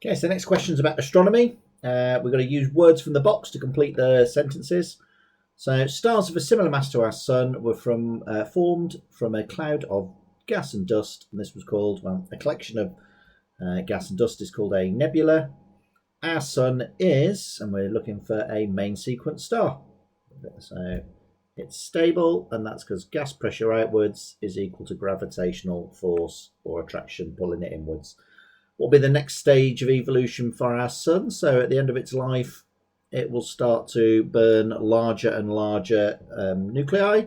Okay, so the next question is about astronomy. We're going to use words from the box to complete the sentences. So, stars of a similar mass to our sun were formed from a cloud of gas and dust, and this was called, well, a collection of gas and dust is called a nebula. Our sun is, and we're looking for a main sequence star. So it's stable, and that's because gas pressure outwards is equal to gravitational force or attraction pulling it inwards. What will be the next stage of evolution for our sun? So at the end of its life, it will start to burn larger and larger nuclei.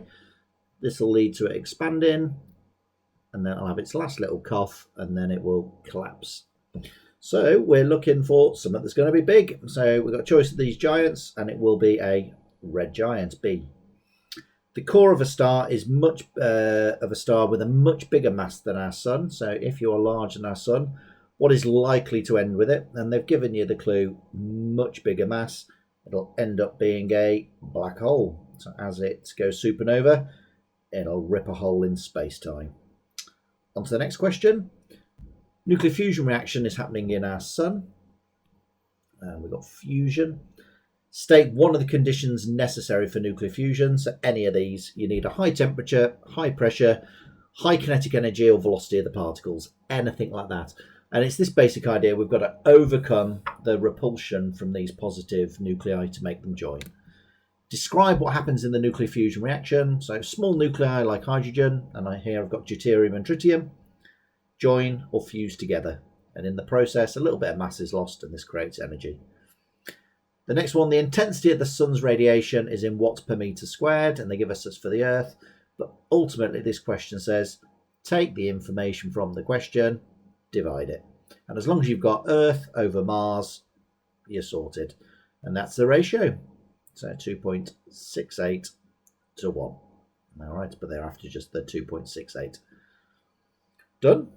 This will lead to it expanding, and then it'll have its last little cough, and then it will collapse. So we're looking for something that's going to be big. So we've got a choice of these giants, and it will be a red giant, B. The core of a star is much of a star with a much bigger mass than our sun. So if you are larger than our sun, what is likely to end with it? And they've given you the clue, much bigger mass. It'll end up being a black hole. So as it goes supernova, it'll rip a hole in space-time. On to the next question. Nuclear fusion reaction is happening in our sun. We've got fusion. State one of the conditions necessary for nuclear fusion. So any of these, you need a high temperature, high pressure, high kinetic energy or velocity of the particles, anything like that. And it's this basic idea, we've got to overcome the repulsion from these positive nuclei to make them join. Describe what happens in the nuclear fusion reaction. So small nuclei like hydrogen, and here I've got deuterium and tritium, join or fuse together. And in the process, a little bit of mass is lost and this creates energy. The next one, the intensity of the sun's radiation is in watts per meter squared, and they give us this for the Earth. But ultimately, this question says, take the information from the question, divide it. And as long as you've got Earth over Mars, you're sorted. And that's the ratio. So 2.68 to 1. All right, but they're after just the 2.68. Done.